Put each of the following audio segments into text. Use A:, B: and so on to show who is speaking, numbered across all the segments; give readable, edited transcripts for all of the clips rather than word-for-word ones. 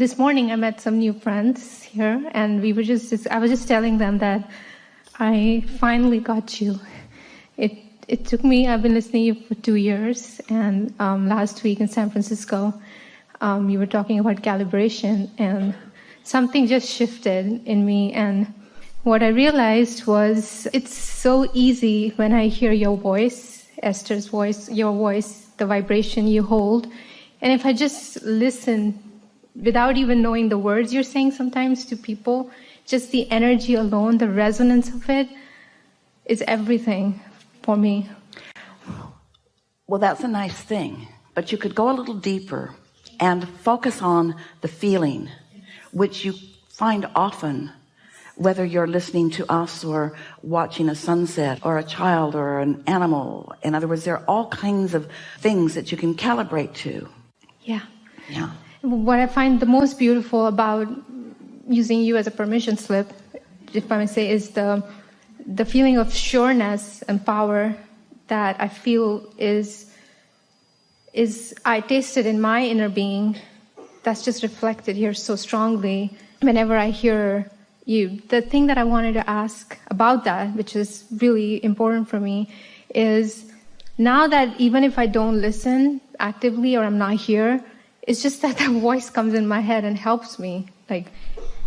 A: this morning I met some new friends here, and I was just telling them that I finally got you. It took me, I've been listening to you for 2 years, and last week in San Francisco, you were talking about calibration, and something just shifted in me. And what I realized was it's so easy when I hear your voice, Esther's voice, your voice, the vibration you hold. And if I just listen without even knowing the words you're saying sometimes to people, just the energy alone, the resonance of it is everything for me.
B: Well, that's a nice thing, but you could go a little deeper and focus on the feeling, which you find often, whether you're listening to us or watching a sunset or a child or an animal. In other words, there are all kinds of things that you can calibrate to.
A: Yeah.
B: Yeah.
A: What I find the most beautiful about using you as a permission slip, if I may say, is the feeling of sureness and power that I feel is I tasted in my inner being. That's just reflected here so strongly whenever I hear you. The thing that I wanted to ask about that, which is really important for me, is now that even if I don't listen actively or I'm not here, it's just that voice comes in my head and helps me, like,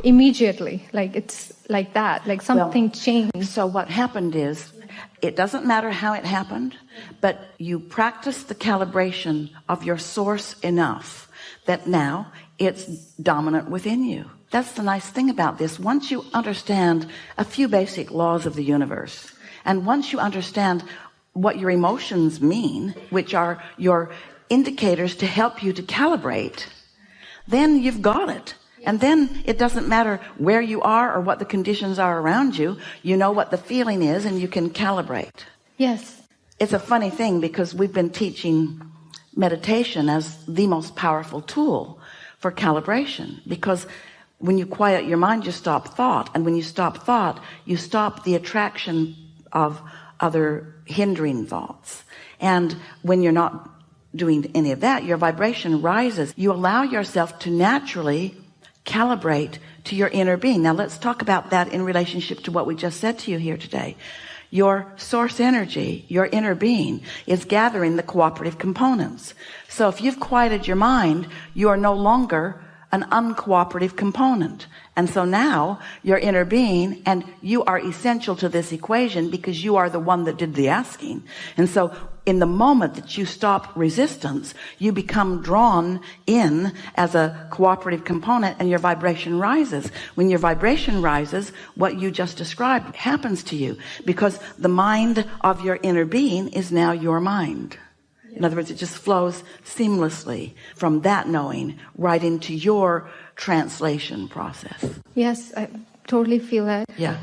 A: immediately. Like, it's like that, like something changed.
B: So what happened is, it doesn't matter how it happened, but you practice the calibration of your source enough that now it's dominant within you. That's the nice thing about this. Once you understand a few basic laws of the universe, and once you understand what your emotions mean, which are your indicators to help you to calibrate, then you've got it. And then it doesn't matter where you are or what the conditions are around you. You know what the feeling is, and you can calibrate.
A: Yes.
B: It's a funny thing, because we've been teaching meditation as the most powerful tool for calibration, because when you quiet your mind, you stop thought, and when you stop thought, you stop the attraction of other hindering thoughts. And when you're not doing any of that, your vibration rises. You allow yourself to naturally calibrate to your inner being. Now let's talk about that in relationship to what we just said to you here today. Your source energy, your inner being, is gathering the cooperative components. So if you've quieted your mind, you are no longer an uncooperative component. And so now your inner being, and you are essential to this equation because you are the one that did the asking. And so in the moment that you stop resistance, you become drawn in as a cooperative component, and your vibration rises. When your vibration rises, what you just described happens to you, because the mind of your inner being is now your mind. In other words, it just flows seamlessly from that knowing right into your translation process.
A: Yes, I totally feel that.
B: Yeah.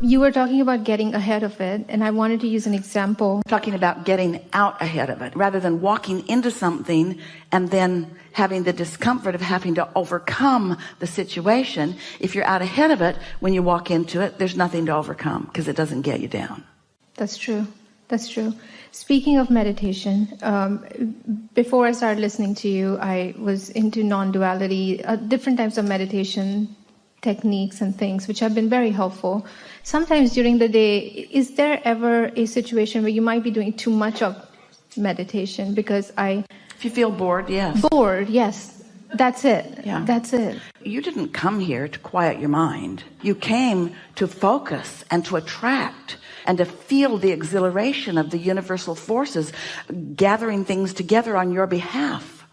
A: You were talking about getting ahead of it, and I wanted to use an example.
B: Talking about getting out ahead of it, rather than walking into something and then having the discomfort of having to overcome the situation. If you're out ahead of it, when you walk into it, there's nothing to overcome, because it doesn't get you down.
A: That's true. That's true. Speaking of meditation, before I started listening to you, I was into non-duality, different types of meditation techniques and things, which have been very helpful. Sometimes during the day, is there ever a situation where you might be doing too much of meditation? Because
B: if you feel bored, yes.
A: Bored, yes. That's it.
B: Yeah.
A: That's it.
B: You didn't come here to quiet your mind. You came to focus and to attract and to feel the exhilaration of the universal forces gathering things together on your behalf.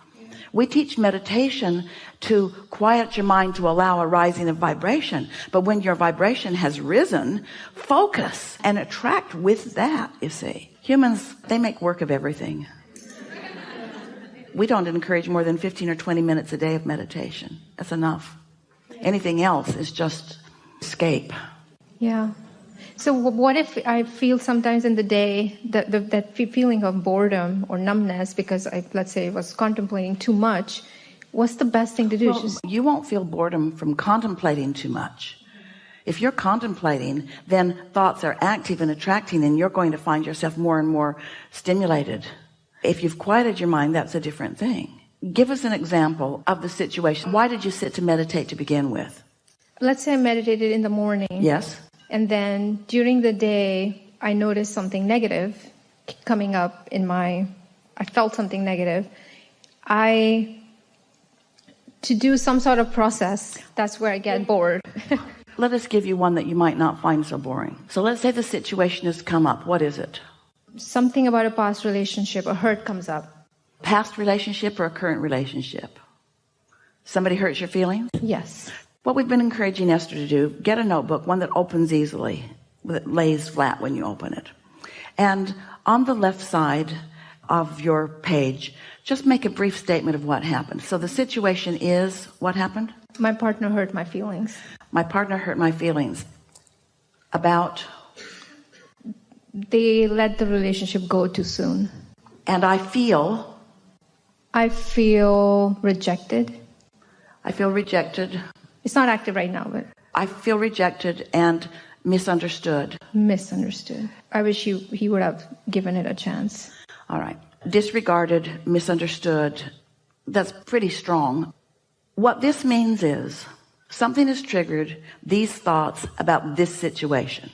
B: We teach meditation to quiet your mind, to allow a rising of vibration. But when your vibration has risen, focus and attract with that, you see. Humans, they make work of everything. We don't encourage more than 15 or 20 minutes a day of meditation. That's enough. Anything else is just escape.
A: Yeah. So what if I feel sometimes in the day that feeling of boredom or numbness because I, let's say, was contemplating too much? What's the best thing to do?
B: Well, you won't feel boredom from contemplating too much. If you're contemplating, then thoughts are active and attracting, and you're going to find yourself more and more stimulated. If you've quieted your mind, that's a different thing. Give us an example of the situation. Why did you sit to meditate to begin with?
A: Let's say I meditated in the morning.
B: Yes.
A: And then during the day, I noticed something negative coming up I felt something negative. To do some sort of process, that's where I get bored.
B: Let us give you one that you might not find so boring. So let's say the situation has come up. What is it?
A: Something about a past relationship, a hurt comes up.
B: Past relationship or a current relationship? Somebody hurts your feelings?
A: Yes.
B: What we've been encouraging Esther to do, get a notebook, one that opens easily, that lays flat when you open it. And on the left side of your page, just make a brief statement of what happened. So the situation is, what happened?
A: My partner hurt my feelings.
B: My partner hurt my feelings. About?
A: They let the relationship go too soon.
B: And I feel
A: rejected.
B: I feel rejected.
A: It's not active right now, but
B: I feel rejected and misunderstood.
A: Misunderstood. I wish he would have given it a chance.
B: All right. Disregarded, misunderstood. That's pretty strong. What this means is something has triggered these thoughts about this situation.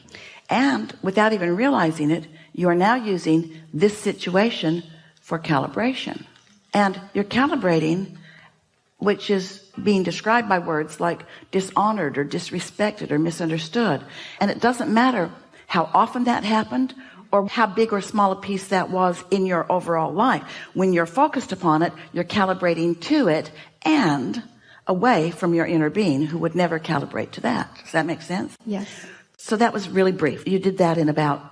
B: And without even realizing it, you are now using this situation for calibration. And you're calibrating, which is being described by words like dishonored or disrespected or misunderstood. And it doesn't matter how often that happened or how big or small a piece that was in your overall life. When you're focused upon it, you're calibrating to it and away from your inner being who would never calibrate to that. Does that make sense?
A: Yes.
B: So that was really brief. You did that in about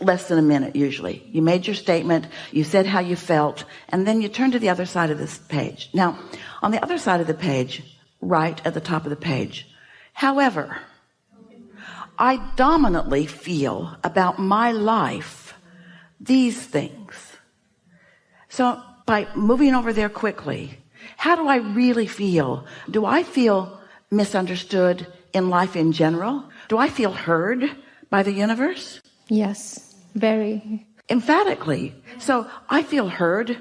B: less than a minute usually. You made your statement, you said how you felt, and then you turned to the other side of this page. Now, on the other side of the page, right at the top of the page, however, I dominantly feel about my life these things. So by moving over there quickly, how do I really feel? Do I feel misunderstood in life in general? Do I feel heard by the universe?
A: Yes, very.
B: Emphatically. So I feel heard.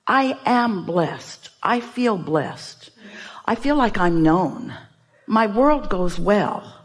B: I am blessed. I feel blessed. I feel like I'm known. My world goes well.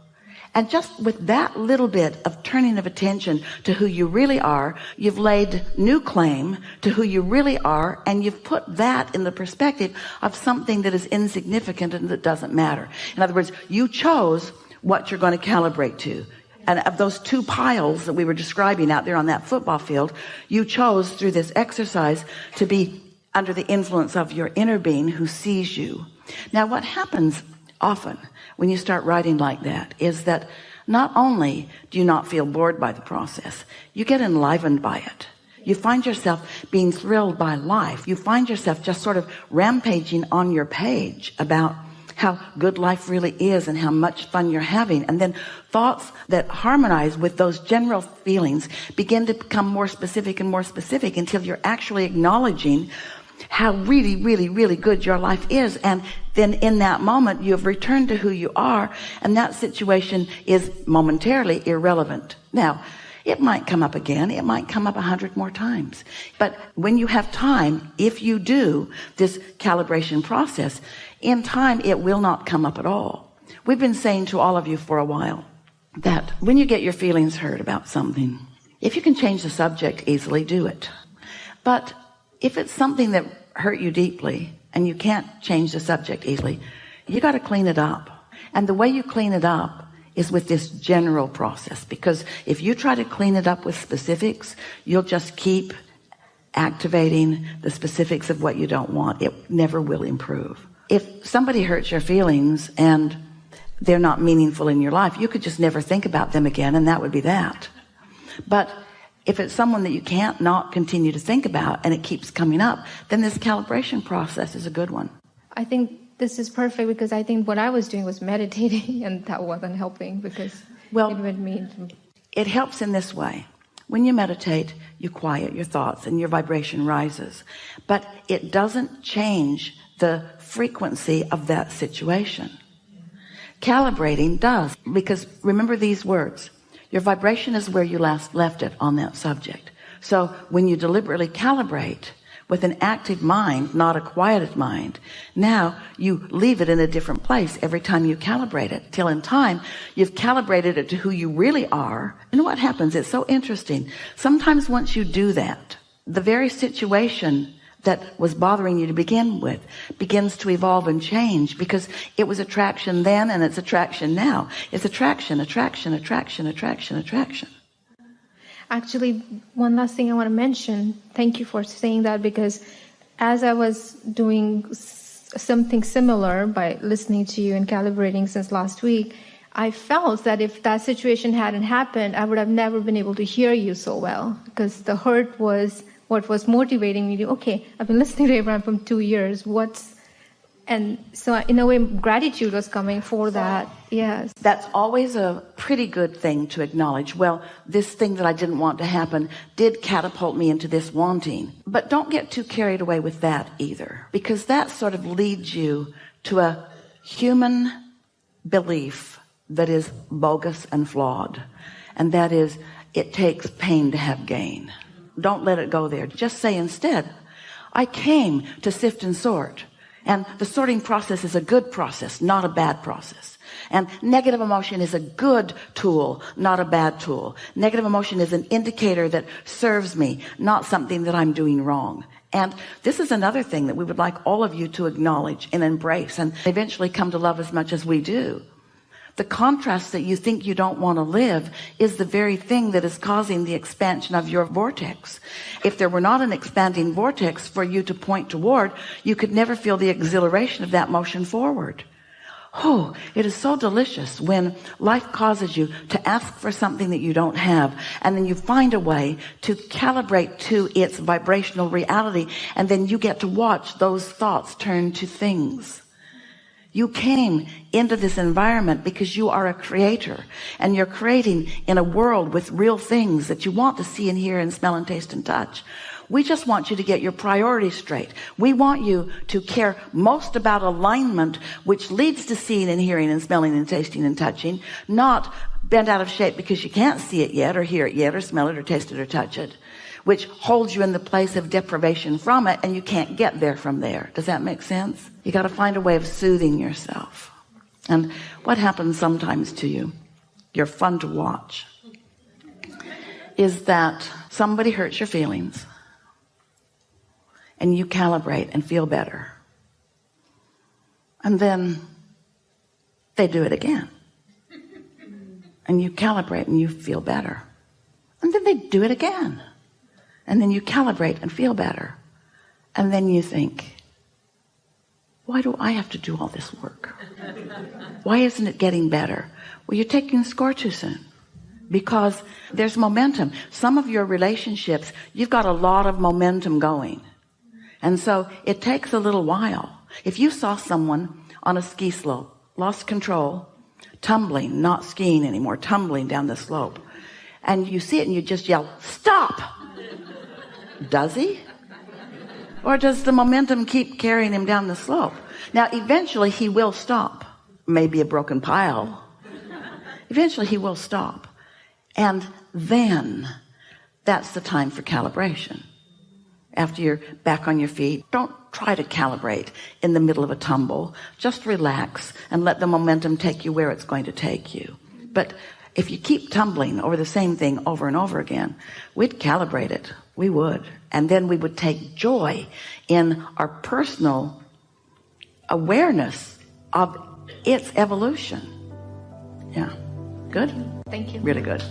B: And just with that little bit of turning of attention to who you really are, you've laid new claim to who you really are, and you've put that in the perspective of something that is insignificant and that doesn't matter. In other words, you chose what you're going to calibrate to. And of those two piles that we were describing out there on that football field, you chose through this exercise to be under the influence of your inner being who sees you. Now, what happens often when you start writing like that is that not only do you not feel bored by the process, you get enlivened by it. You find yourself being thrilled by life. You find yourself just sort of rampaging on your page about how good life really is and how much fun you're having. And then thoughts that harmonize with those general feelings begin to become more specific and more specific until you're actually acknowledging how really, really, really good your life is. And then in that moment, you've returned to who you are, and that situation is momentarily irrelevant. Now, it might come up again. It might come up 100 more times. But when you have time, if you do this calibration process, in time, it will not come up at all. We've been saying to all of you for a while that when you get your feelings hurt about something, if you can change the subject easily, do it. But if it's something that hurt you deeply and you can't change the subject easily, you got to clean it up. And the way you clean it up is with this general process, because if you try to clean it up with specifics, you'll just keep activating the specifics of what you don't want. It never will improve. If somebody hurts your feelings and they're not meaningful in your life, you could just never think about them again, and that would be that. But if it's someone that you can't not continue to think about and it keeps coming up, then this calibration process is a good one.
A: I think this is perfect because I think what I was doing was meditating, and that wasn't helping because it would mean...
B: It helps in this way. When you meditate, you quiet your thoughts and your vibration rises. But it doesn't change the frequency of that situation. Calibrating does, because remember these words. Your vibration is where you last left it on that subject. So when you deliberately calibrate, with an active mind, not a quieted mind. Now you leave it in a different place every time you calibrate it, till in time you've calibrated it to who you really are. And what happens? It's so interesting. Sometimes once you do that, the very situation that was bothering you to begin with begins to evolve and change, because it was attraction then and it's attraction now. It's attraction, attraction, attraction, attraction, attraction.
A: Actually, one last thing I want to mention. Thank you for saying that, because as I was doing something similar by listening to you and calibrating since last week, I felt that if that situation hadn't happened, I would have never been able to hear you so well, because the hurt was what was motivating me to, okay, I've been listening to Abraham for 2 years. And so in a way, gratitude was coming for that. Yes.
B: That's always a pretty good thing to acknowledge. Well, this thing that I didn't want to happen did catapult me into this wanting. But don't get too carried away with that either, because that sort of leads you to a human belief that is bogus and flawed. And that is, it takes pain to have gain. Don't let it go there. Just say instead, I came to sift and sort. And the sorting process is a good process, not a bad process. And negative emotion is a good tool, not a bad tool. Negative emotion is an indicator that serves me, not something that I'm doing wrong. And this is another thing that we would like all of you to acknowledge and embrace, and eventually come to love as much as we do. The contrast that you think you don't want to live is the very thing that is causing the expansion of your vortex. If there were not an expanding vortex for you to point toward, you could never feel the exhilaration of that motion forward. Oh, it is so delicious when life causes you to ask for something that you don't have, and then you find a way to calibrate to its vibrational reality, and then you get to watch those thoughts turn to things. You came into this environment because you are a creator, and you're creating in a world with real things that you want to see and hear and smell and taste and touch. We just want you to get your priorities straight. We want you to care most about alignment, which leads to seeing and hearing and smelling and tasting and touching, not bent out of shape because you can't see it yet or hear it yet or smell it or taste it or touch it, which holds you in the place of deprivation from it, and you can't get there from there. Does that make sense? You got to find a way of soothing yourself. And what happens sometimes to you, you're fun to watch, is that somebody hurts your feelings and you calibrate and feel better. And then they do it again. And you calibrate and you feel better. And then they do it again. And then you calibrate and feel better. And then you think, why do I have to do all this work? Why isn't it getting better? Well, you're taking the score too soon, because there's momentum. Some of your relationships, you've got a lot of momentum going. And so it takes a little while. If you saw someone on a ski slope, lost control, tumbling, not skiing anymore, tumbling down the slope, and you see it and you just yell, stop! Does he? Or does the momentum keep carrying him down the slope? Now, eventually he will stop. Maybe a broken pile. Eventually he will stop. And then that's the time for calibration. After you're back on your feet, don't try to calibrate in the middle of a tumble. Just relax and let the momentum take you where it's going to take you. But if you keep tumbling over the same thing over and over again, we'd calibrate it. We would. And then we would take joy in our personal awareness of its evolution. Yeah. Good?
A: Thank you.
B: Really good.